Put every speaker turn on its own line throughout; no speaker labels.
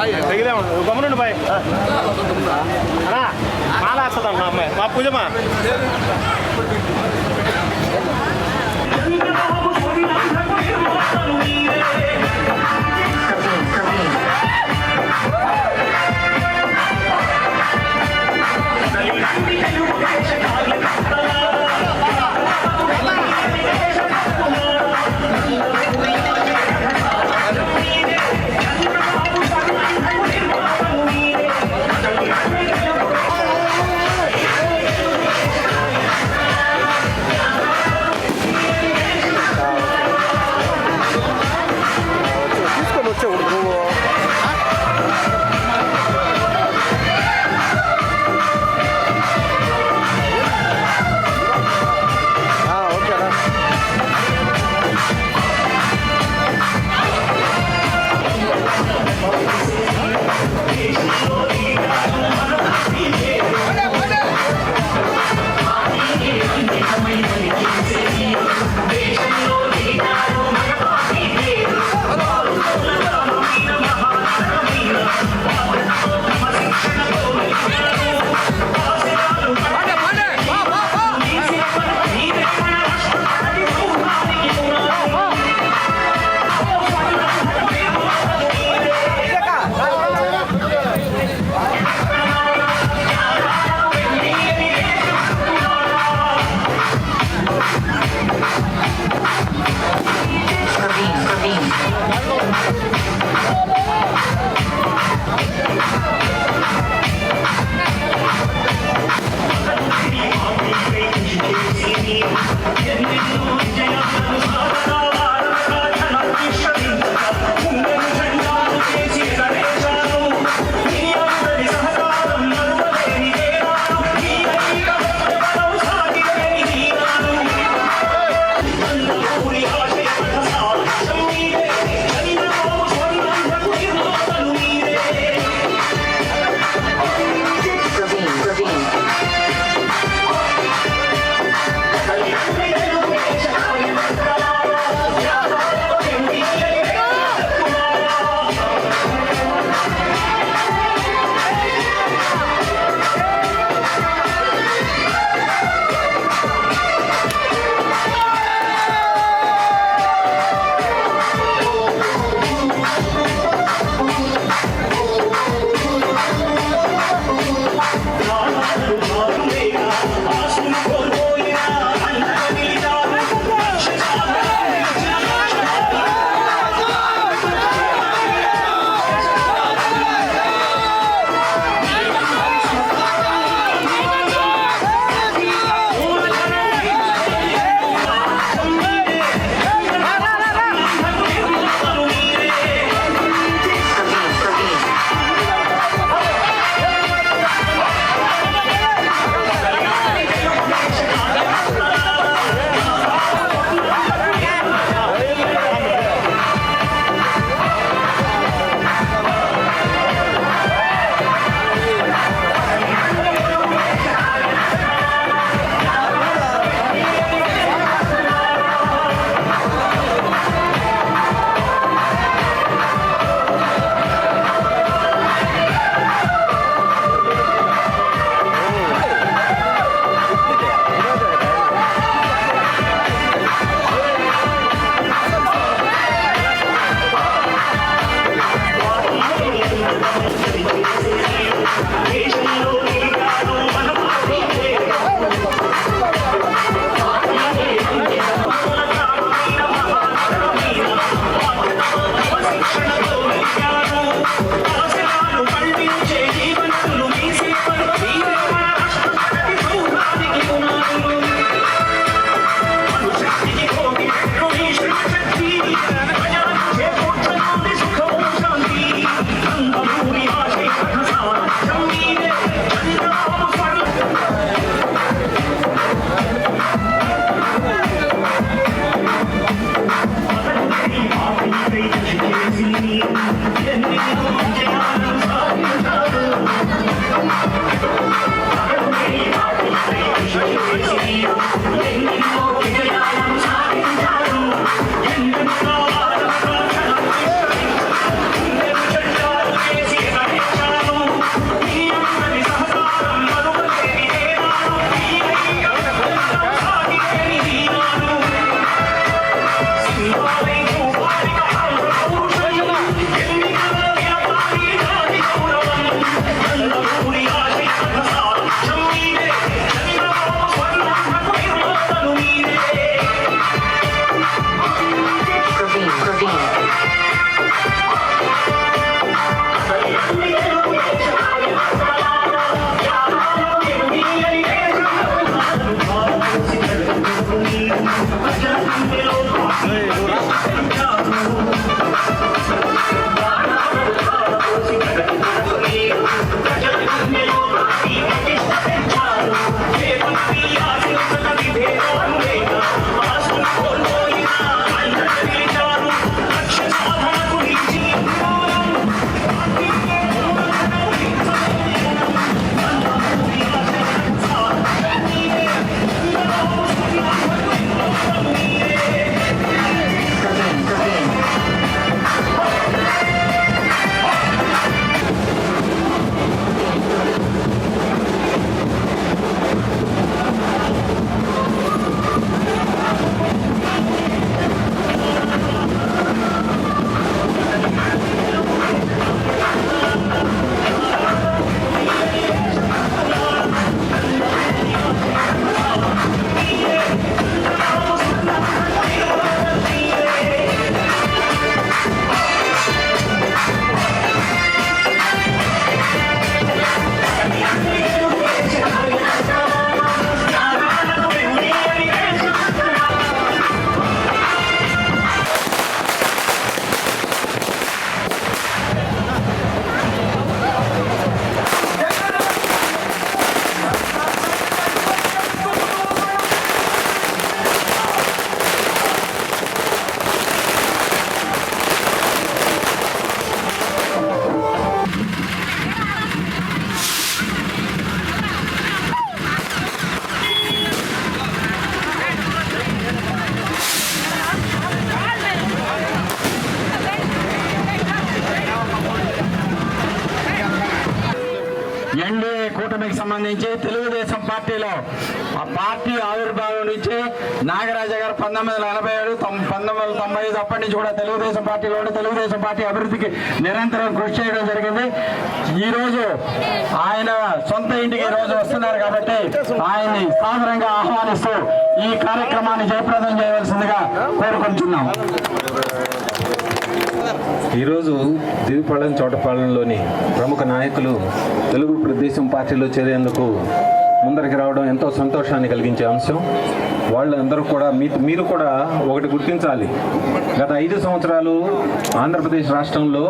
తగిలే ఉండదు గమనండి బాయ్ అన్నా మాల వేస్తుంది అన్న అమ్మాయి మా పూజమా
కూటమికి సంబంధించి తెలుగుదేశం పార్టీలో ఆ పార్టీ ఆవిర్భావం నుంచి నాగరాజ గారు 1987 1995 అప్పటి నుంచి కూడా తెలుగుదేశం పార్టీలో ఉండి తెలుగుదేశం పార్టీ అభివృద్ధికి నిరంతరం కృషి చేయడం జరిగింది. ఈరోజు ఆయన సొంత ఇంటికి రోజు వస్తున్నారు కాబట్టి ఆయన్ని సాదరంగా ఆహ్వానిస్తూ ఈ కార్యక్రమాన్ని జయప్రదం చేయవలసిందిగా కోరుకుంటున్నాం.
ఈరోజు దివిపాలెం చోటపాలెంలోని ప్రముఖ నాయకులు తెలుగు ప్రదేశం పార్టీలో చేరేందుకు ముందరికి రావడం ఎంతో సంతోషాన్ని కలిగించే అంశం. వాళ్ళందరూ కూడా మీరు కూడా ఒకటి గుర్తించాలి, గత 5 సంవత్సరాలు ఆంధ్రప్రదేశ్ రాష్ట్రంలో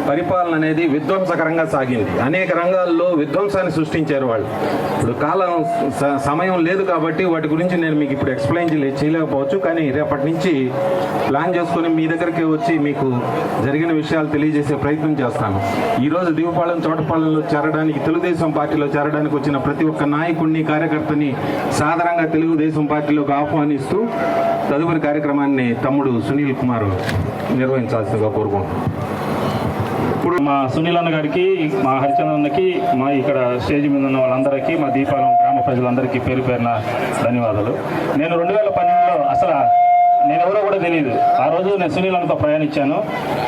పరిపాలన అనేది విధ్వంసకరంగా సాగింది. అనేక రంగాల్లో విధ్వంసాన్ని సృష్టించారు వాళ్ళు. ఇప్పుడు సమయం లేదు కాబట్టి వాటి గురించి నేను మీకు ఇప్పుడు ఎక్స్ప్లెయిన్ చేయలేకపోవచ్చు, కానీ రేపటి నుంచి ప్లాన్ చేసుకుని మీ దగ్గరికి వచ్చి మీకు జరిగిన విషయాలు తెలియజేసే ప్రయత్నం చేస్తాను. ఈరోజు దివిపాలెం చోటపాలెంలో చేరడానికి, తెలుగుదేశం పార్టీలో చేరడానికి వచ్చిన ప్రతి ఒక్క నాయకుడిని, కార్యకర్తని సాధారణంగా తెలుగుదేశం పార్టీలోకి ఆహ్వానిస్తూ తదుపరి కార్యక్రమాన్ని తమ్ముడు సునీల్ కుమార్ నిర్వహించాల్సిందిగా కోరుకుంటున్నాను.
ఇప్పుడు మా సునీల్ అన్న గారికి, మా హరిచంద్ర అన్నకి, మా ఇక్కడ స్టేజ్ మీద ఉన్న వాళ్ళందరికీ, మా దీపాలెం గ్రామ ప్రజలందరికీ పేరు పేరున ధన్యవాదాలు. నేను 2012లో అసలు నేను ఎవరో కూడా తెలియదు. ఆ రోజు నేను సునీల్ అన్నతో ప్రయాణించాను.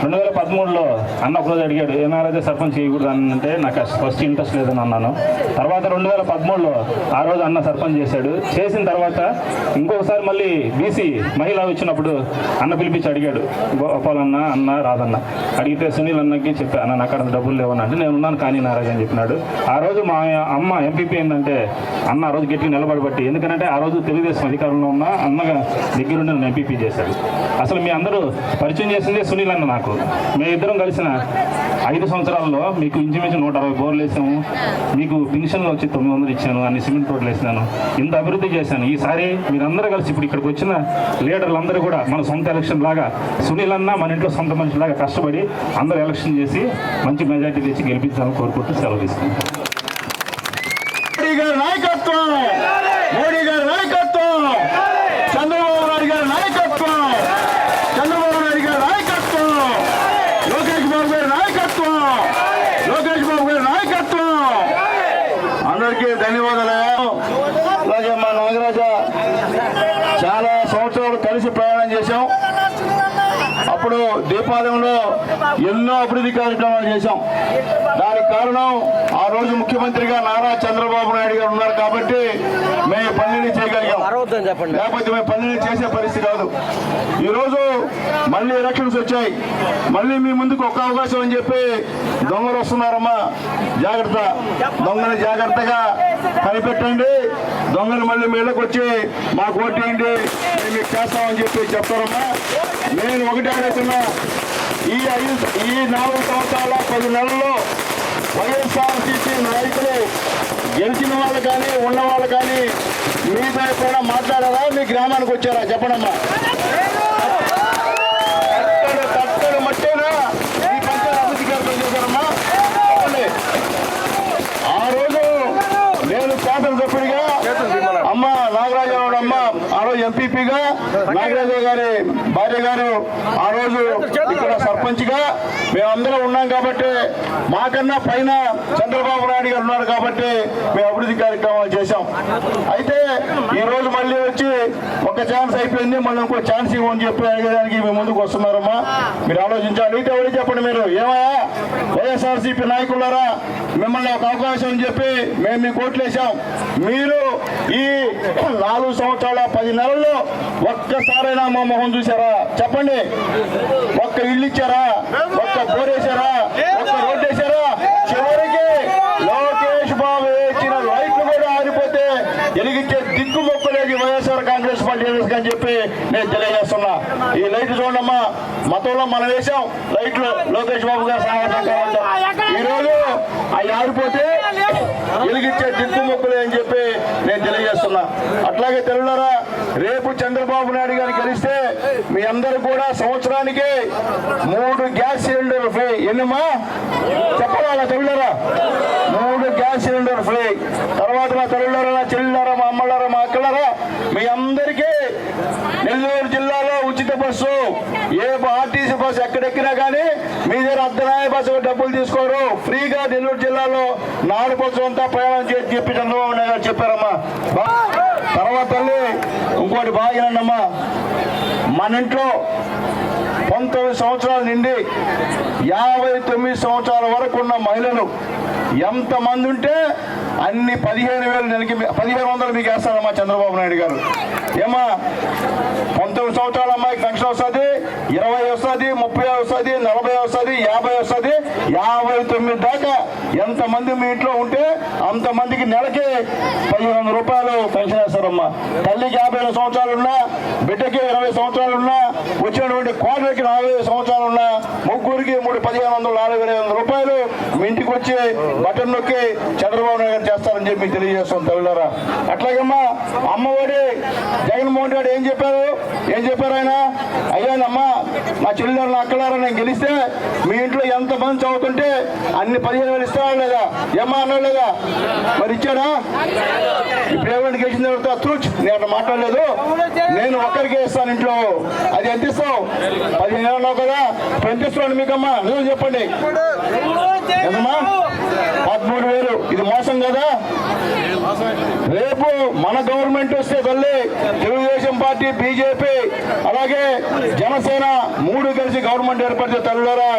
2013లో అన్న ఒకరోజు అడిగాడు, ఏనారైతే సర్పంచ్ చేయకూడదు అని అంటే నాకు ఫస్ట్ ఇంట్రెస్ట్ లేదని అన్నాను. తర్వాత 2013లో ఆ రోజు అన్న సర్పంచ్ చేశాడు. చేసిన తర్వాత ఇంకొకసారి మళ్ళీ బీసీ మహిళ వచ్చినప్పుడు అన్న పిలిపించి అడిగాడు, గోపాలన్న అన్న రాదన్న అడిగితే సునీల్ అన్నకి చెప్పా, అన్న నాకు అక్కడ డబ్బులు లేవని అంటే నేను ఉన్నాను కానీ నారాజ్ అని చెప్పినాడు. ఆ రోజు మా అమ్మ ఎంపీపీ ఏంటంటే అన్న ఆ రోజు గట్టిగా నిలబడబట్టి, ఎందుకంటే ఆ రోజు తెలుగుదేశం అధికారంలో ఉన్న అన్నగా దగ్గరుండి నన్ను ఎంపీపీ చేశాడు. అసలు మీ అందరూ పరిచయం చేసిందే సునీల్ అన్న నాకు. మేమిద్దరం కలిసిన 5 సంవత్సరాల్లో మీకు ఇంచుమించు 160 బోర్లు వేసాము, మీకు పెన్షన్లు వచ్చి 900 ఇచ్చాను, అన్ని సిమెంట్ రోడ్లు వేసినాను, ఇంత అభివృద్ధి చేశాను. ఈసారి మీరందరూ కలిసి ఇప్పుడు ఇక్కడికి వచ్చిన లీడర్లందరూ కూడా మన సొంత ఎలక్షన్ లాగా సునీల్ అన్న మన ఇంట్లో సొంత మనిషిలాగా కష్టపడి అందరూ ఎలక్షన్ చేసి మంచి మెజార్టీ తెచ్చి గెలిపించాలని కోరుకుంటూ సెలవు తీసుకుంటాం.
మోడీ గారి నాయకత్వం, మోడీ గారి నాయకత్వం, చంద్రబాబు నాయుడు గారి నాయకత్వం, చంద్రబాబు నాయుడు గారి నాయకత్వం, లోకేష్ బాబు గారి నాయకత్వం, లోకేష్ బాబు గారి నాయకత్వం. అందరికీ ధన్యవాదాలు. అలాగే మా నాగరాజ చాలా సంవత్సరాలు కలిసి ప్రయాణం చేశాం. అప్పుడు దీపాలెంలో ఎన్నో అభివృద్ధి కార్యక్రమాలు చేశాం. దానికి కారణం ఆ రోజు ముఖ్యమంత్రిగా నారా చంద్రబాబు నాయుడు గారు ఉన్నారు కాబట్టి మేము పనులు చేయగలిగాం, లేకపోతే మేము పనులు చేసే పరిస్థితి కాదు. ఈరోజు మళ్ళీ ఎలక్షన్స్ వచ్చాయి, మళ్ళీ మీ ముందుకు ఒక అవకాశం అని చెప్పి దొంగలు వస్తున్నారమ్మా, జాగ్రత్త, దొంగలు జాగ్రత్తగా కనిపెట్టండి. దొంగలు మళ్ళీ మీళ్ళకి వచ్చి మాకు ఓటేయండి, మేము మీకు చేస్తామని చెప్పి చెప్తారమ్మా. నేను ఒకటే అడుగుతున్నా, ఈ 4 సంవత్సరాల 10 నెలల్లో వైఎస్ఆర్సీపీ నాయకులు గెలిచిన వాళ్ళు కానీ ఉన్న వాళ్ళు కానీ మీపై కూడా మాట్లాడారా? మీ గ్రామానికి వచ్చారా? చెప్పడమ్మా. తట్టడు మట్టేనా ఈ పంచాయతీ అభివృద్ధి కార్యక్రమం చేశారమ్మా? చెప్పండి. ఆ రోజు నేను శాసనసభ్యుడిగా అమ్మ నాగరాజరావు అమ్మ ఆ రోజు ఎంపీపీగా, నాగరాజు గారి భార్య గారు ఆ రోజు ఇక్కడ సర్పంచ్ గా మేమందరం ఉన్నాం కాబట్టి, మాకన్నా పైన చంద్రబాబు నాయుడు గారు ఉన్నారు కాబట్టి మేము అభివృద్ధి కార్యక్రమాలు చేశాం. అయితే ఈ రోజు మళ్ళీ వచ్చి ఒక ఛాన్స్ అయిపోయింది, మళ్ళీ ఇంకో ఛాన్స్ ఇవ్వని చెప్పి అడిగేదానికి మేము ముందుకు వస్తున్నారమ్మా. మీరు ఆలోచించాలి. అయితే ఎవరు చెప్పండి, మీరు ఏమయ్యా వైఎస్ఆర్సీపీ నాయకులారా, మిమ్మల్ని ఒక అవకాశం అని చెప్పి మేము మీకు ఓట్లేసాం. మీరు ఈ 4 సంవత్సరాల 10 నెలల్లో ఒక్కసారైనా మా మొహం చూసారా? చెప్పండి. ఒక్క ఇల్లు ఇచ్చారా? ఒక్క బోరేశారా? ఒక్క రోడ్డు వేశారా? చివరికి లోకేష్ బాబు వేసిన లైట్లు కూడా ఆరిపోతే ఎలిగించే దిక్కు మొక్కలేదు వైఎస్ఆర్ కాంగ్రెస్ పార్టీ అని చెప్పి నేను తెలియజేస్తున్నా. ఈ లైట్లు చూడమ్మా, మతంలో మనం వేసాం లైట్లు, లోకేష్ బాబు గారు సహాయం. ఈరోజు అవి ఆరిపోతే ఎలిగించే దిక్కు మొక్కలే అని చెప్పి నేను తెలియజేస్తున్నా. అట్లాగే తెలుగులారా, రేపు చంద్రబాబు నాయుడు గారిని కలిస్తే మీ అందరూ కూడా సంవత్సరానికి 3 గ్యాస్ సిలిండర్ ఫ్రీ. ఎన్నమ్మా చెప్పాలా తెలుగులారా? 3 గ్యాస్ సిలిండర్ ఫ్రీ. తర్వాత నా తెలుగులారా, నా చెల్లిలారా, మా అమ్మలారా, మా అక్కలారా, మీ అందరికీ నెల్లూరు జిల్లాలో ఉచిత బస్సు, ఏ ఆర్టీసీ బస్సు ఎక్కడెక్కినా కానీ మీ దగ్గర అర్ధనాయ బస్సు డబ్బులు తీసుకోరు. ఫ్రీగా నెల్లూరు జిల్లాలో 4 బస్సులు అంతా ప్రయాణం చేసి చెప్పి చంద్రబాబు నాయుడు గారు చెప్పారమ్మా. తర్వాత తల్లి ఇంకోటి బాగా వినండమ్మా. మన ఇంట్లో 19 సంవత్సరాల నుండి 59 సంవత్సరాల వరకు ఉన్న మహిళలు ఎంతమంది ఉంటే అన్ని 15,000 నెలకి 1,500 మీకు వేస్తారమ్మా చంద్రబాబు నాయుడు గారు. ఏమా 19 సంవత్సరాల అమ్మాయికి పెన్షన్ వస్తుంది, 20 వస్తుంది, 30 వస్తుంది, 40 వస్తుంది, 50 వస్తుంది, 59 దాకా ఎంతమంది మీ ఇంట్లో ఉంటే అంతమందికి నెలకి 1,500 రూపాయలు పెన్షన్ వేస్తారమ్మా. తల్లికి 50 సంవత్సరాలు ఉన్నా, బిడ్డకి 20 సంవత్సరాలు ఉన్నా, వచ్చినటువంటి కోడలికి 40 సంవత్సరాలు ఉన్నా, ముగ్గురికి 1,500 4,500 రూపాయలు మీ ఇంటికి వచ్చి బటన్ నొక్కి చంద్రబాబు నాయుడు చేస్తారని చెప్పి తెలియజేస్తాం తల్లులారా. అట్లాగమ్మా అమ్మఒడి జగన్మోహన్ రెడ్డి ఏం చెప్పారు ఆయన? అయ్యానమ్మా మా చెల్లెలు అక్కడారా నేను గెలిస్తే మీ ఇంట్లో ఎంతమంది చదువుతుంటే అన్ని 15,000 ఇస్తారా లేదా? ఏమా అన్నా లేదా? మరి ఇచ్చాడా? ఇప్పుడు ఏమైనా గెలిచిన తర్వాత తూచ్ నేను అట్లా మాట్లాడలేదు, నేను ఒక్కరికే ఇస్తాను ఇంట్లో. అది ఎంత ఇస్తావు? 15,000 అన్నావు కదా, ఎంత ఇస్తున్నాను మీకమ్మా? నువ్వు చెప్పండి ఎంతమ్మా? 13,000. ఇది మోసం కదా? రేపు మన గవర్నమెంట్ వస్తే తల్లి తెలుగుదేశం పార్టీ, బీజేపీ అలాగే జనసేన 3 కలిసి గవర్నమెంట్ ఏర్పడితే తల్లులారా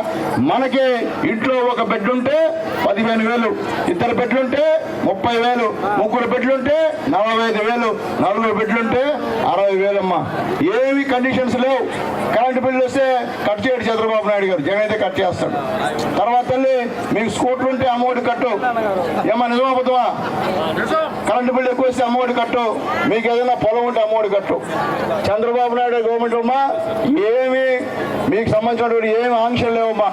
మనకి ఇంట్లో ఒక బెడ్ ఉంటే 15,000, 2 బెడ్లుంటే 30,000, 3 బెడ్లుంటే 45,000, 4 బెడ్లుంటే 60,000 అమ్మా. ఏమి కండిషన్స్ లేవు. కరెంటు బిల్లు వస్తే కట్ చేయడు చంద్రబాబు నాయుడు గారు, జగన్ అయితే కట్ చేస్తాడు. తర్వాత తల్లి మీకు స్కూటర్ ఉంటే అమౌంట్ కట్టు. ఏమా నిజమా పోతావా? కరెంటు బిల్లు ఎక్కువ వస్తే అమౌంట్ కట్టు. మీకు ఏదైనా పొలం ఉంటే అమౌంట్ కట్టు. చంద్రబాబు నాయుడు గవర్నమెంట్ అమ్మా ఏమి మీకు సంబంధించినటువంటి ఏమి ఆంక్షలు లేవమ్మా.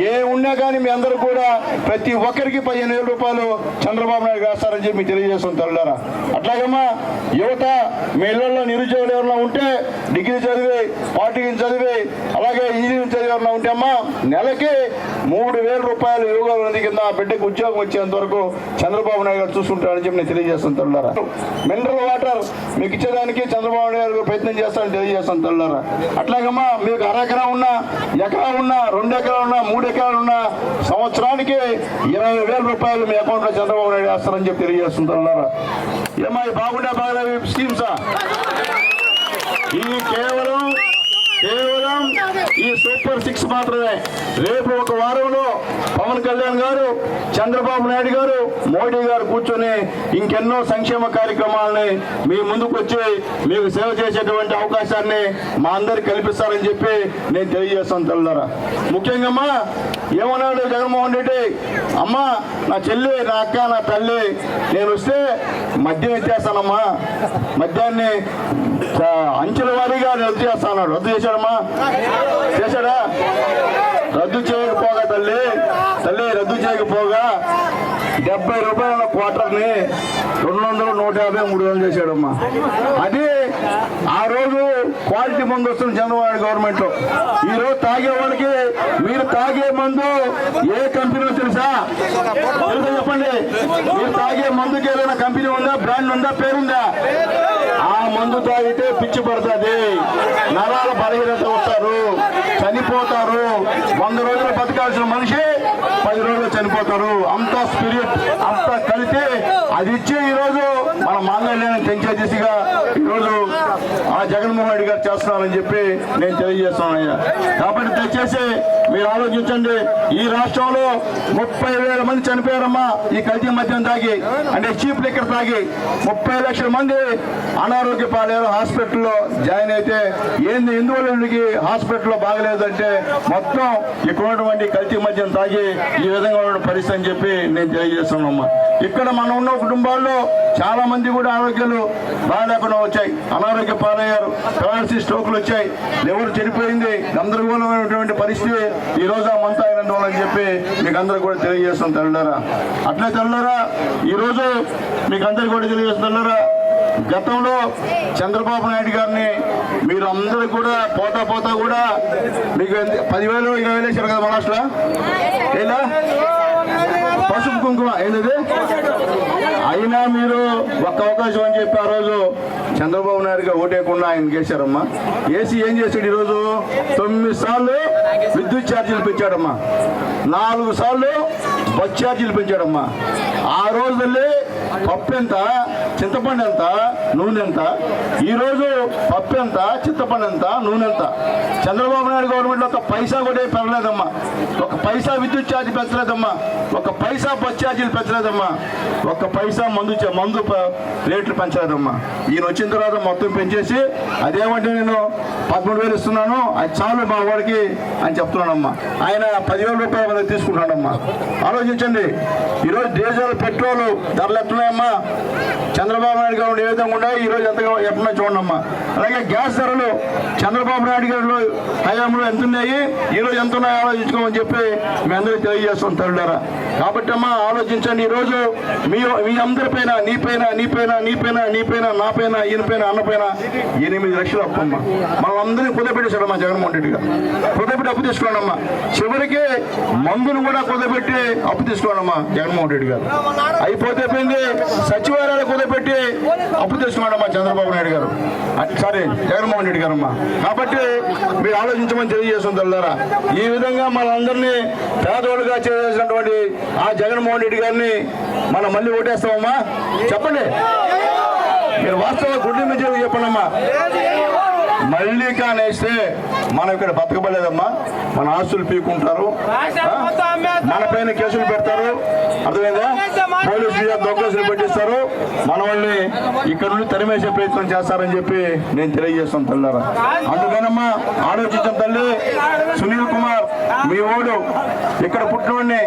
ఏ ఉన్నా కానీ మీ అందరూ కూడా ప్రతి ఒక్కరికి 15,000 రూపాయలు చంద్రబాబు నాయుడు వేస్తారని చెప్పి మీకు తెలియజేస్తుంది తల్లులారా. అట్లాగమ్మా యువత మీ ఇళ్లలో నిరుద్యోగులు ఎవరైనా ఉంటే డిగ్రీ చదివి, పాలిటెక్నిక్ చదివి అలాగే ఇంజనీరింగ్ చదివి ఎవరైనా ఉంటే అమ్మా నెలకి 3,000 రూపాయలు యువకుల కింద బిడ్డకు ఉద్యోగం వచ్చేంత వరకు చంద్రబాబు నాయుడు గారు చూసుకుంటారని చెప్పి నేను తెలియజేస్తాను తల్లులారా. మినరల్ వాటర్ మీకు ఇచ్చేదానికి చంద్రబాబు నాయుడు గారు ప్రయత్నం చేస్తారని తెలియజేస్తాను తల్లులారా. అట్లాగమ్మా మీకు అరెకరా ఉన్నా, ఎకరా ఉన్నా, 2 ఎకరాలు ఉన్నా, 3 ఎకరాలు ఉన్నా సంవత్సరానికి 20,000 రూపాయలు మీ అకౌంట్లో చంద్రబాబు నాయుడు వేస్తారని చెప్పి తెలియజేస్తుంది తల్లులారా. ఏమా బాగుండే బాగా స్కీమ్సా? ఇది కేవలం ఈ సూపర్ 6 మాత్రమే. రేపు ఒక వారంలో పవన్ కళ్యాణ్ గారు, చంద్రబాబు నాయుడు గారు, మోడీ గారు కూర్చొని ఇంకెన్నో సంక్షేమ కార్యక్రమాలని మీ ముందుకు వచ్చి మీకు సేవ చేసేటువంటి అవకాశాన్ని మా అందరికి కల్పిస్తారని చెప్పి నేను తెలియజేస్తాను తల్లులారా. ముఖ్యంగా అమ్మా ఏమన్నాడు జగన్మోహన్ రెడ్డి? అమ్మా నా చెల్లి, నా అక్క, నా తల్లి నేను వస్తే మద్యం ఎత్తేస్తానమ్మా, మద్యాన్ని అంచెల వారీగా రద్దు చేస్తాను. రద్దు చేశాడమ్మా? చేశాడా? రద్దు చేయకపోగా తల్లి రద్దు చేయకపోగా 70 రూపాయల క్వార్టర్ని 200, 150, 300 చేశాడమ్మా. అది ఆ రోజు క్వాలిటీ మందు వస్తుంది చంద్రబాబు గవర్నమెంట్ లో. ఈ రోజు తాగే వాళ్ళకి మీరు తాగే మందు ఏ కంపెనీ తెలుసా? చెప్పండి. మీరు తాగే మందుకి ఏదైనా కంపెనీ ఉందా, బ్రాండ్ ఉందా, పేరుందా? ఆ మందు తాగితే పిచ్చి పడుతుంది, నరాల బలహీనత వస్తారు, చనిపోతారు. 100 రోజులు బతకాల్సిన మనిషి 10 రోజులు చనిపోతారు. అంత స్పిరిట్, అంత కలిసి అది ఇచ్చి ఈరోజు మన మాంగళ్యాన్ని పెంచే దిశగా ఈరోజు ఆ జగన్మోహన్ రెడ్డి గారు చేస్తున్నారని చెప్పి నేను తెలియజేస్తున్నాను. కాబట్టి దయచేసి మీరు ఆలోచించండి. ఈ రాష్ట్రంలో 30,000 మంది చనిపోయారమ్మా ఈ కల్తీ మద్యం తాగి, అంటే చీప్ లిక్కర్ తాగి. 30 లక్షల మంది అనారోగ్య పాలయ్యారు, హాస్పిటల్లో జాయిన్ అయితే. ఎందువల్ల హాస్పిటల్లో బాగలేదంటే మొత్తం ఇక్కడ ఉన్నటువంటి కల్తీ మద్యం తాగి ఈ విధంగా ఉన్న పరిస్థితి అని చెప్పి నేను తెలియజేస్తున్నామ్మా. ఇక్కడ మనం ఉన్న కుటుంబాల్లో చాలా మంది కూడా ఆరోగ్యాలు బాగాలేకుండా వచ్చాయి, అనారోగ్య పాలయ్యారు, పెరాలసిస్, స్ట్రోకులు వచ్చాయి, లివర్ చెడిపోయింది, గందరగోళమైనటువంటి పరిస్థితి ఈ రోజు ఆ మంతా అయినందువలని చెప్పి మీకు అందరూ కూడా తెలియజేస్తాం తల్లులారా. అట్లే తల్లులారా ఈరోజు మీకు అందరికీ కూడా తెలియజేస్తున్నారా, గతంలో చంద్రబాబు నాయుడు గారిని మీరు అందరూ కూడా పోతా కూడా మీకు 10,000, 20,000 వేసారు కదా మహారాష్ట్ర. పసుపు కుంకుమ ఏంటది? అయినా మీరు ఒక్క అవకాశం అని చెప్పి ఆ రోజు చంద్రబాబు నాయుడుగా ఓటేయకుండా ఆయన గేశారమ్మా. ఏసీ ఏం చేశాడు ఈరోజు? 9 సార్లు విద్యుత్ ఛార్జీలు పెంచాడమ్మా, 4 సార్లు బస్ ఛార్జీలు పెంచాడమ్మా. ఆ రోజుల్లో పప్పు ఎంత, చింతపండు ఎంత, నూనె ఎంత? ఈరోజు పప్పు ఎంత, చింతపండు ఎంత, నూనె ఎంత? చంద్రబాబు నాయుడు గవర్నమెంట్లో ఒక పైసా కూడా పెరగలేదమ్మా, ఒక పైసా విద్యుత్ ఛార్జీ పెంచలేదమ్మా, ఒక పైసా బస్ ఛార్జీలు పెంచలేదమ్మా, ఒక పైసా మందు రేట్లు పెంచలేదమ్మా. ఈయన వచ్చిన తర్వాత మొత్తం పెంచేసి అదేమంటే నేను 13,000 ఇస్తున్నాను, అది చాలు మా వాడికి అని చెప్తున్నానమ్మా. ఆయన 10,000 రూపాయలు మనకి తీసుకుంటున్నాడమ్మా. ఆలోచించండి, ఈరోజు డీజిల్ పెట్రోల్ ధరలు ఎట్లున్నాయమ్మా? చంద్రబాబు నాయుడు గారు ఏ విధంగా ఉన్నాయి, ఈరోజు ఎట్లా చూడండి అమ్మా. అలాగే గ్యాస్ ధరలు చంద్రబాబు నాయుడు గారు హయాంలో ఎంత ఉన్నాయి, ఈరోజు ఎంత ఉన్నాయో ఆలోచించుకోమని చెప్పి మీ అందరికీ తెలియజేస్తాం తల్లుడారా. కాబట్టి అమ్మా ఆలోచించండి, ఈరోజు మీ అందరిపైన, నీపైన, నాపైన, ఈయనపైన, అన్నపైన 8 లక్షలు అప్పమ్మా. మనందరినీ కుదపెట్టేశాడమ్మా జగన్మోహన్ రెడ్డి గారు. కుదపెట్టి అప్పు తీసుకోండమ్మా, చివరికి మందును కూడా కుదపెట్టి అప్పు తీసుకోండమ్మా జగన్మోహన్ రెడ్డి గారు. అయిపోతే పోయింది, సచివాలయాలు కుదపెట్టి అప్పు తీసుకున్నాడమ్మా చంద్రబాబు నాయుడు గారు, సారీ జగన్మోహన్ రెడ్డి గారమ్మా. కాబట్టి మీరు ఆలోచించమని తెలియజేస్తుంటారా. ఈ విధంగా మనందరినీ పేదవాళ్ళుగా చేసినటువంటి ఆ జగన్మోహన్ రెడ్డి గారిని మనం మళ్ళీ ఓటేస్తామమ్మా? చెప్పండి, మీరు వాస్తవ గుడ్డి మీద చెప్పండమ్మా. మళ్ళీ కానేస్తే మనం ఇక్కడ బతకబడలేదమ్మా. మన ఆస్తులు పీకుంటారు, మన పైన కేసులు పెడతారు, అర్థమైందా? పోలీసులు దొంగసులు పెట్టిస్తారు, మన వాళ్ళని ఇక్కడ నుండి తరిమేసే ప్రయత్నం చేస్తారని చెప్పి నేను తెలియజేస్తాను తల్లారా. అందుకనమ్మా ఆలోచించాం తల్లి. సునీల్ కుమార్ మీ ఓడు ఇక్కడ పుట్టినోడిని,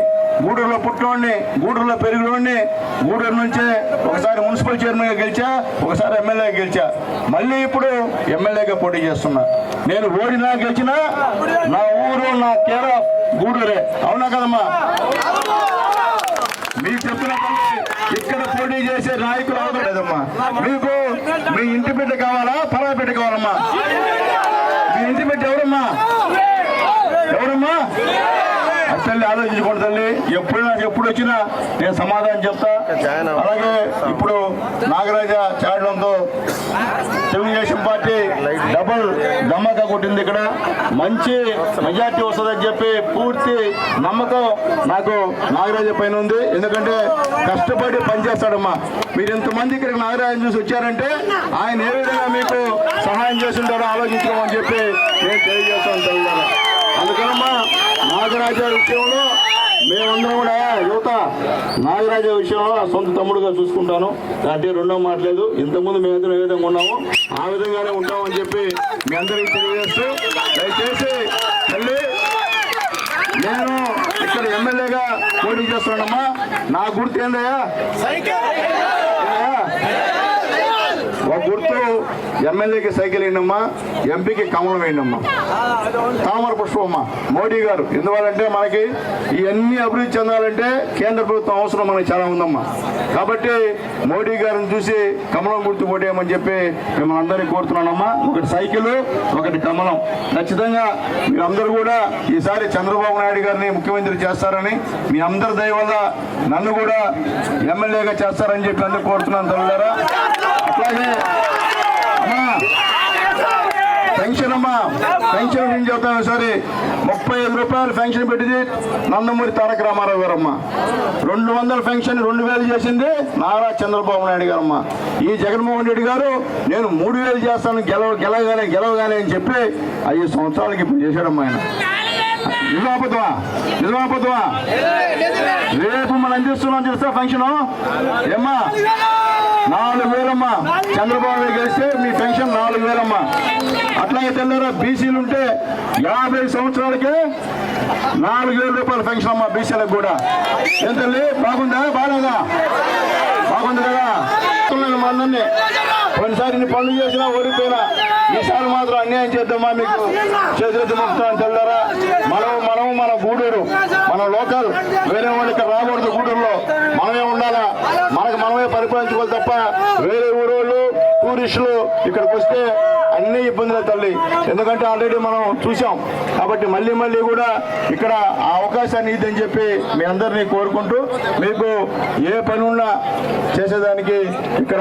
గూడూరులో పుట్టినోడిని, గూడూరులో పెరిగినోడిని, గూడూరు నుంచే ఒకసారి మున్సిపల్ చైర్మన్గా గెలిచా, ఒకసారి ఎమ్మెల్యేగా గెలిచా, మళ్ళీ ఇప్పుడు ఎమ్మెల్యేగా పోటీ చేస్తున్నా. నేను ఓడినా గెలిచినా నా ఊరు, నా కేర గూడూరే. అవునా కదమ్మా? మీకు చెప్పిన ఇక్కడ పోటీ చేసే నాయకులు అవసరలేదమ్మా. మీకు మీ ఇంటి బిడ్డ కావాలా, పరాయి బిడ్డ కావాలమ్మా? మీ ఇంటి బిడ్డ ఎవరమ్మా? తల్లి ఆలోచించుకోండి తల్లి. ఎప్పుడు వచ్చినా నేను సమాధానం చెప్తా. అలాగే ఇప్పుడు నాగరాజ చేరడంతో తెలుగుదేశం పార్టీ డబుల్ ధమాకా కొట్టింది. ఇక్కడ మంచి మెజార్టీ వస్తుందని చెప్పి పూర్తి నమ్మకం నాకు నాగరాజ పైన ఉంది. ఎందుకంటే కష్టపడి పనిచేస్తాడమ్మా. మీరు ఇంతమంది ఇక్కడికి నాగరాజు చూసి వచ్చారంటే ఆయన ఏ విధంగా మీకు సహాయం చేస్తుంటారో ఆలోచించుకోమని చెప్పి నేను తెలియజేస్తాను తల్లి. అందుకనమ్మా నాగరాజ విషయంలో మేమందరం కూడా యువత నాగరాజ విషయంలో సొంత తమ్ముడుగా చూసుకుంటాను. అంటే రెండో మాట్లేదు. ఇంతకుముందు మేమిద్దరం ఏ విధంగా ఉన్నామో ఆ విధంగానే ఉంటామని చెప్పి మీ అందరికీ తెలియజేస్తూ, దయచేసి తల్లి నేను ఇక్కడ ఎమ్మెల్యేగా పోటీ చేస్తున్నానమ్మా. నా గుర్తు ఏందయ్యా? ఒక గుర్తు ఎమ్మెల్యేకి సైకిల్ వేయండమ్మా, ఎంపీకి కమలం వేయండమ్మా, తామర పుష్పమ్మా. మోడీ గారు ఎందువల్లంటే మనకి ఇవన్నీ అభివృద్ధి చెందాలంటే కేంద్ర ప్రభుత్వం అవసరం మనకి చాలా ఉందమ్మా. కాబట్టి మోడీ గారిని చూసి కమలం గుర్తు పోటేయమని చెప్పి మిమ్మల్ని అందరినీ కోరుతున్నానమ్మా. ఒకటి సైకిల్, ఒకటి కమలం. ఖచ్చితంగా మీరందరూ కూడా ఈసారి చంద్రబాబు నాయుడు గారిని ముఖ్యమంత్రి చేస్తారని, మీ అందరి దయ వల్ల నన్ను కూడా ఎమ్మెల్యేగా చేస్తారని చెప్పి అందరూ కోరుతున్నాను తల్లులారా. అట్లాగే అమ్మా పెన్షన్ అమ్మా, పెన్షన్ గురించి చెప్తాను. సరే 35 రూపాయలు పెన్షన్ పెట్టింది నందమూరి తారక రామారావు గారమ్మా. 200 పెన్షన్ 2000 చేసింది నారా చంద్రబాబు నాయుడు గారమ్మా. ఈ జగన్మోహన్ రెడ్డి గారు నేను 3000 చేస్తాను గెలవగానే అని చెప్పి 5 సంవత్సరాలకి ఇప్పుడు చేశాడమ్మా ఆయన. నిజమాపదమా? రేపు మనం అందిస్తున్నాం చూస్తా పెన్షన్ ఏమ్మా 4,000 అమ్మా. చంద్రబాబు గెలిస్తే మీ పెన్షన్ 4,000 అమ్మా. అట్లాగే తెల్లరా బీసీలు ఉంటే 50 సంవత్సరాలకే 4,000 రూపాయల పెన్షన్ అమ్మా బీసీలకు కూడా. ఏం తల్లి బాగుందా? బాగాలేదా? బాగుంది కదా. అందరినీ కొన్నిసారి ఇన్ని పనులు చేసినా ఓడిపోయినా ఈసారి మాత్రం అన్యాయం చేద్దామా మీకు చేతులెత్తి మొక్కుతామని తెల్లారా. మన గూడూరు, మన లోకల్, వేరే వాళ్ళు ఇక్కడ రాకూడదు. గూడూరులో మనమే ఉండాలా, మనమే పరిపాలించుకోవాలి తప్ప వేరే ఊరోళ్ళు టూరిస్టులు ఇక్కడికి వస్తే అన్ని ఇబ్బందులే తల్లి, ఎందుకంటే ఆల్రెడీ మనం చూసాం. కాబట్టి మళ్ళీ మళ్ళీ కూడా ఇక్కడ ఆ అవకాశాన్ని ఇద్దని చెప్పి మీ అందరినీ కోరుకుంటూ, మీకు ఏ పని ఉన్నా చేసేదానికి ఇక్కడ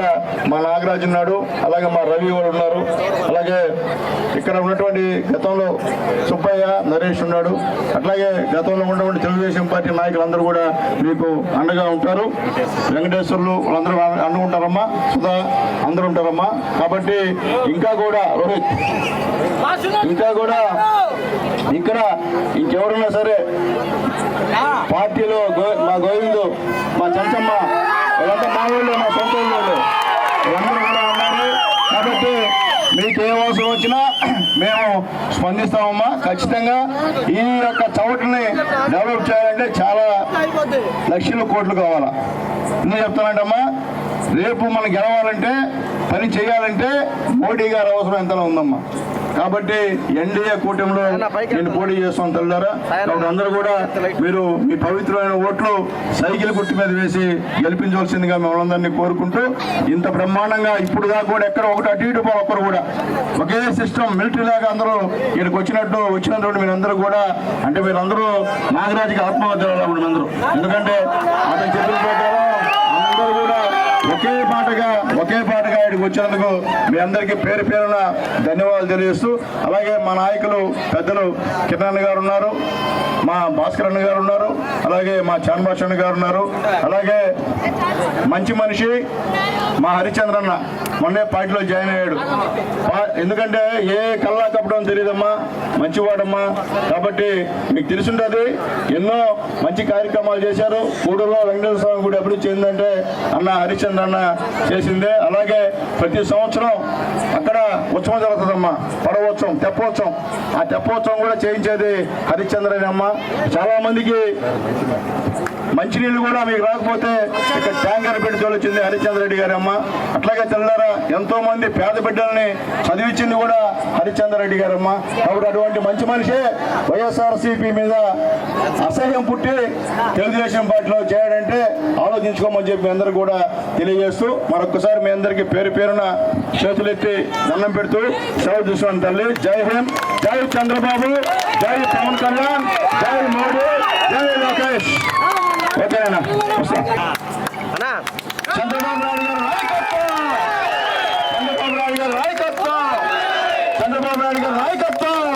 మా నాగరాజు ఉన్నాడు, అలాగే మా రవి కూడా ఉన్నారు, అలాగే ఇక్కడ ఉన్నటువంటి గతంలో సుబ్బయ్య, నరేష్ ఉన్నాడు, అట్లాగే గతంలో ఉన్నటువంటి తెలుగుదేశం పార్టీ నాయకులందరూ కూడా మీకు అండగా ఉంటారు. వెంకటేశ్వర్లు వాళ్ళందరూ అండగా ఉంటారమ్మా, సుధా అందరూ ఉంటారమ్మా. కాబట్టి ఇంకా కూడా రోహిత్, ఇంకా కూడా ఇక్కడ ఇంకెవరున్నా సరే పార్టీలో మా గోవిందు, మా చంచమ్మ, వాళ్ళంతా మా ఊళ్ళో, మా సొంత ఊళ్ళో వీళ్ళందరూ కూడా ఉన్నారు. కాబట్టి మీకు ఏ అవసరం వచ్చినా మేము స్పందిస్తామమ్మా. ఖచ్చితంగా ఈ యొక్క చౌటని డెవలప్ చేయాలంటే చాలా లక్షల కోట్లు కావాలా. ఎందుకు చెప్తానంటమ్మా, రేపు మనం గెలవాలంటే, పని చేయాలంటే మోడీ గారి అవసరం ఎంతలో ఉందమ్మా. కాబట్టి ఎన్డీఏ కూటమిలో నేను పోటీ చేస్తాను తల్లారా. కాబట్టి అందరూ కూడా మీరు మీ పవిత్రమైన ఓట్లు సైకిల్ గుర్తు మీద వేసి గెలిపించవలసిందిగా మిమ్మల్ని కోరుకుంటూ, ఇంత బ్రహ్మాండంగా ఇప్పుడు దాకా కూడా ఎక్కడ ఒకటి అటు ఇటు ఒక్కరు కూడా ఒకే సిస్టమ్ మిలిటరీ లాగా అందరూ ఇక్కడికి వచ్చినందుకు మీరందరూ కూడా, అంటే మీరందరూ నాగరాజుకి ఆత్మహత్య అందరూ, ఎందుకంటే అతను చెప్పిన ప్రకారం అందరూ కూడా ఒకే పాటగా ఇక్కడికి వచ్చినందుకు మీ అందరికీ పేరు పేరున ధన్యవాదాలు తెలియజేస్తూ, అలాగే మా నాయకులు పెద్దలు కిరణ్ గారు ఉన్నారు, మా భాస్కర్ అన్న గారు ఉన్నారు, అలాగే మా చాన్బాష్ అన్న గారు ఉన్నారు, అలాగే మంచి మనిషి మా హరిచంద్రన్న మొన్నే పార్టీలో జాయిన్ అయ్యాడు. ఎందుకంటే ఏ కల్లా కప్పడం తెలియదమ్మా, మంచివాడమ్మా. కాబట్టి మీకు తెలిసింటుంది, ఎన్నో మంచి కార్యక్రమాలు చేశారు. గూడూరులో వెంకటేశ్వర స్వామి గుడి అభివృద్ధి చెందిందంటే అన్న హరిచంద్ర అన్న చేసిందే. అలాగే ప్రతి సంవత్సరం అక్కడ ఉత్సవం జరుగుతుందమ్మా, పడవోత్సవం, తెప్పోత్సవం. ఆ తెప్పోత్సవం కూడా చేయించేది హరిచంద్రని అమ్మ. చాలా మందికి మంచినీళ్ళు కూడా మీకు రాకపోతే ఇక్కడ ట్యాంకర్ పెట్టి తోలొచ్చింది హరిచంద్ర రెడ్డి గారి అమ్మ. అట్లాగే తెల్లారా ఎంతో మంది పేద బిడ్డల్ని చదివించింది కూడా హరిచంద్ర రెడ్డి గారమ్మ. కాబట్టి అటువంటి మంచి మనిషే వైఎస్ఆర్సీపీ మీద అసహ్యం పుట్టి తెలుగుదేశం పార్టీలో చేయడంటే ఆలోచించుకోమని చెప్పి మీ అందరూ కూడా తెలియజేస్తూ, మరొకసారి మీ అందరికీ పేరు పేరున చేతులెత్తి దండం పెడుతూ సెలవు చూసుకోండి తల్లి. జై హింద్, జై చంద్రబాబు, జై పవన్ కళ్యాణ్, జై మోడీ, జై లోకేష్. ఓకేనా? చంద్రబాబు నాయుడు గారు నాయకత్వం, చంద్రబాబు నాయుడు గారు నాయకత్వం, చంద్రబాబు నాయుడు గారు నాయకత్వం.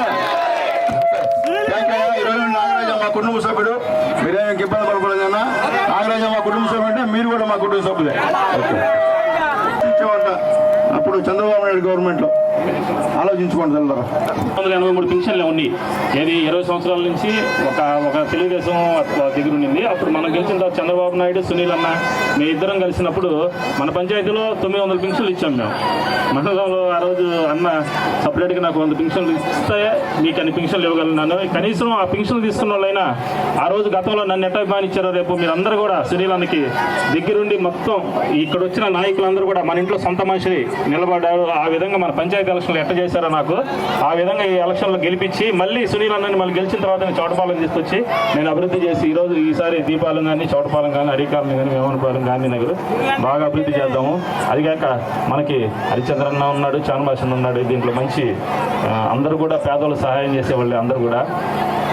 ఈరోజు నాగరాజ మా కుటుంబ సభ్యుడు, మీరేం ఇబ్బంది పడకూడదన్నా. నాగరాజ మా కుటుంబ సభ్యుడు అంటే మీరు కూడా మా కుటుంబ సభ్యులే. అప్పుడు చంద్రబాబు నాయుడు గవర్నమెంట్ లో ఆలోచించుకోండి.
183 పింఛన్లు ఉన్నాయి. ఏది 20 సంవత్సరాల నుంచి ఒక తెలుగుదేశం దగ్గర ఉండింది. అప్పుడు మనం గెలిచిన తర్వాత చంద్రబాబు నాయుడు, సునీల్ అన్న మీ ఇద్దరం కలిసినప్పుడు మన పంచాయతీలో 900 పింఛన్లు ఇచ్చాం మేము. మండలంలో ఆ రోజు అన్న సపరేట్గా నాకు 100 పింఛన్లు ఇస్తే మీకు అన్ని పింఛన్లు ఇవ్వగలను. కనీసం ఆ పింఛన్లు తీసుకున్న వాళ్ళైనా ఆ రోజు గతంలో నన్ను ఎట్లా అభిమానించారో రేపు మీరందరూ కూడా సునీల్ అన్నకి దగ్గరుండి మొత్తం ఇక్కడ వచ్చిన నాయకులందరూ కూడా మన ఇంట్లో సొంత మనిషి నిలబడ్డారు. ఆ విధంగా మన పంచాయతీ ఎలక్షన్లు ఎట్ట చేశారో నాకు ఆ విధంగా ఈ ఎలక్షన్లో గెలిపించి మళ్ళీ సునీల్ అన్నని మళ్ళీ గెలిచిన తర్వాత నేను చోటపాలెం తీసుకొచ్చి నేను అభివృద్ధి చేసి ఈసారి దీపాలెం కానీ, చోటపాలెం కానీ, అడికాలెం కానీ, వేమనపాలెం, గాంధీనగర్ బాగా అభివృద్ధి చేద్దాము. అదిగాక మనకి హరిచంద్రన్న ఉన్నాడు, చాన్బాష్ ఉన్నాడు. దీంట్లో మంచి అందరూ కూడా పేదవాళ్ళు సహాయం చేసేవాళ్ళు అందరూ కూడా.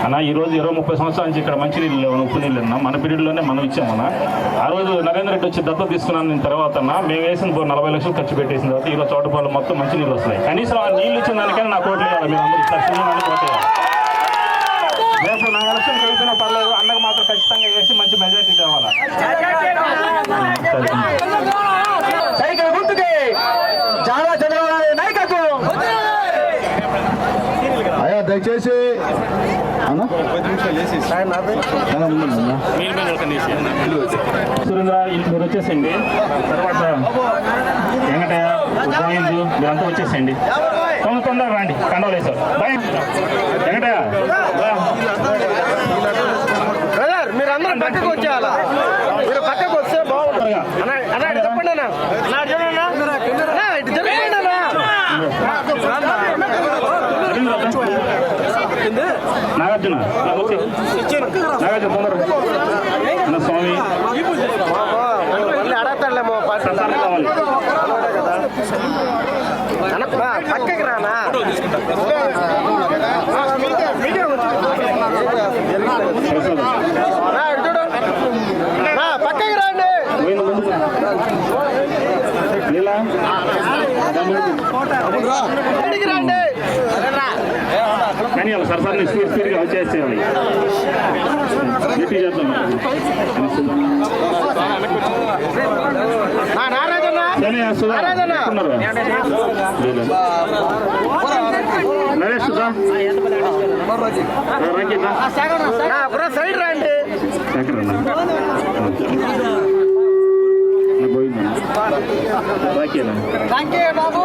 అన్న ఈరోజు 20-30 సంవత్సరాల నుంచి ఇక్కడ మంచినీళ్ళు లేవు, ఉప్పు నీళ్ళు ఉన్నా మన పీరియడ్లోనే మనం ఇచ్చామన్నా. ఆ రోజు నరేంద్ర రెడ్డి వచ్చి దత్త తీసుకున్నాను తర్వాత మేము వేసిన 40 లక్షలు ఖర్చు పెట్టేసిన తర్వాత ఈరోజు చోటపాలెం మొత్తం మంచి నీళ్ళు వస్తున్నాయి. కనీసం ఆ నీళ్ళు ఇచ్చిన దానికైనా నాకు ఓట్లు ఇవ్వాలి. మీరు అందరూ రేపు నా ఎలక్షన్ కలిపినా పర్లేదు, అన్నకు మాత్రం ఖచ్చితంగా వేసి మంచి మెజార్టీ కావాలా.
సైకిల్ గుర్తుకే చాలా చంద్రబాబు నాయకత్వం.
అయ్యా దయచేసి
సురేంద్ర మీరు వచ్చేసేయండి. తర్వాత వెంకటయ్య, గోవిందు మీరంతా వచ్చేసేయండి. తొందరగా రండి, కండలు వేసారు. వెంకటయ్య
మీరు అందరూ పక్కకు వచ్చేయాలా, మీరు పక్కకు వస్తే బాగుంటుంది. చెప్పండి అన్న,
నాగార్జున తొందరగా స్వామి
అడగతాడేమో
కావాలి.
పక్కకి రానా. ఇక్కడికి రండి.
కానీ వాళ్ళు సరసరి స్పీడ్గా వచ్చేసేయాలి. గట్టి చేద్దాం.
నారాజన్న
నరేష్
సైడ్ రండి. బాబు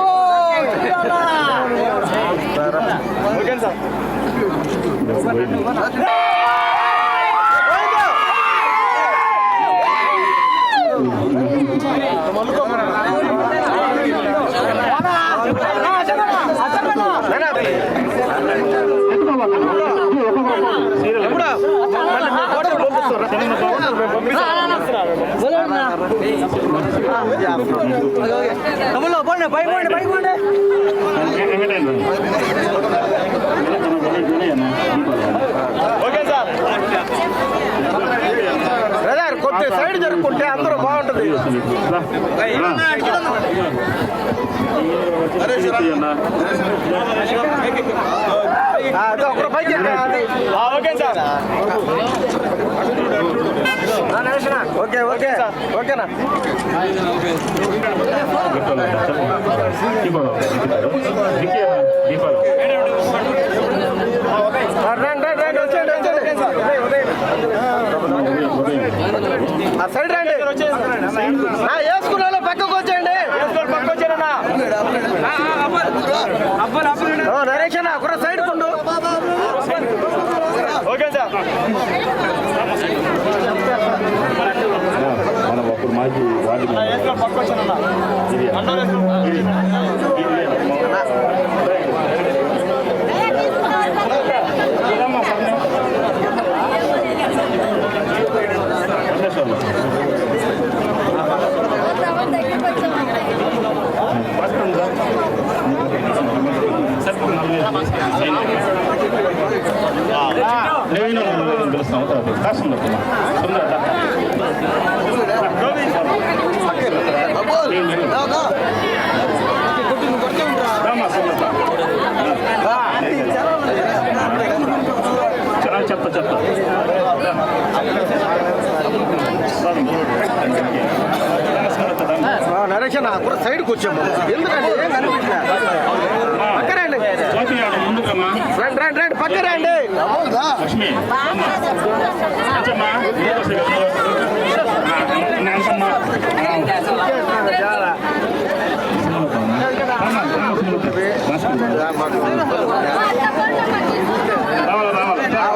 బ్రదర్ కొద్ది సైడ్ జరుపుకుంటే అందరూ బాగుంటుంది. ఒకరు పైకి ఓకే ఓకే ఓకేనా. సైడ్ రండి. వేసుకున్న వాళ్ళు పక్కకు వచ్చేయండి. నరేష్ అన్న ఒక సైడ్ కొండు. Okay sir.
మనం అప్పుడు మాజీ వార్డు తెలుస్తాం కాసం చెప్తా చెప్తా
నరేష్ అన్న కూడా సైడ్కి వచ్చాము. ఎందుకండి ఏం కనిపించలే. పక్క రండి రండి రండి రండి పక్క రండి.
లక్ష్మి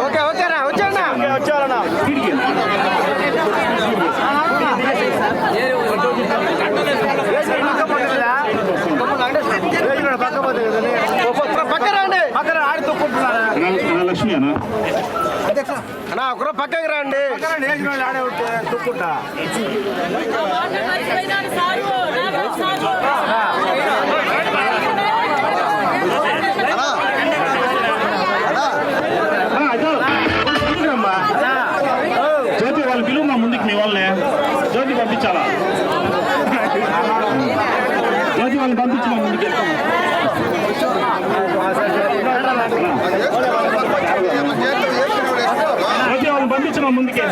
ఓకే ఓకేనా వచ్చానా వచ్చారన్నా. పక్క రండి. పక్కన ఆడి తొక్కుంటున్నారా
లక్ష్మి అన్న
అన్నా ఒకరు పక్కకి రండి. ఆడే తొక్కుంటా.
జ్యోతి వాళ్ళు పిలువు మా ముందుకు మీ వాళ్ళని జ్యోతి పంపించాలా. జ్యోతి వాళ్ళని పంపించి మా ముందుకు వెళ్తాము. జ్యోతి వాళ్ళని పంపించి మా ముందుకే.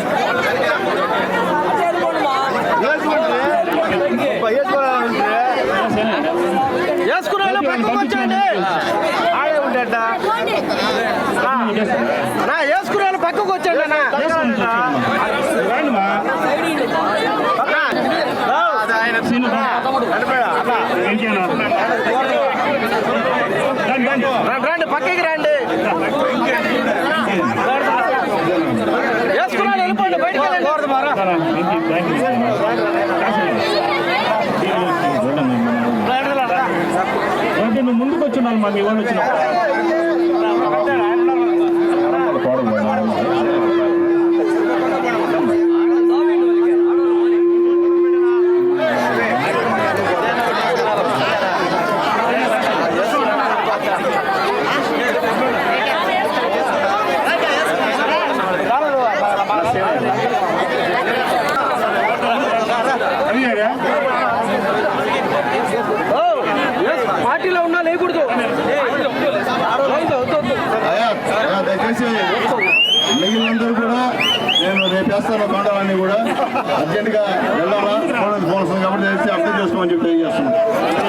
వేసుకున్న పక్కకు వచ్చండి. ఆడే ఉండేట వేసుకున్న పక్కకు వచ్చండి అన్న. రండి పక్కకి రండి. వేసుకున్న వెళ్ళిపోండి బయటకు
నువ్వు ముందుకు వచ్చినాను మా మీ వాళ్ళు వచ్చిన
మిగిలినందరూ కూడా నేను రేపు వేస్తాను కొండలన్నీ కూడా అర్జెంటుగా వెళ్ళాలా ఫోన్ కాబట్టి అప్డేట్ చేసుకోమని చెప్పి తెలియజేస్తున్నాను.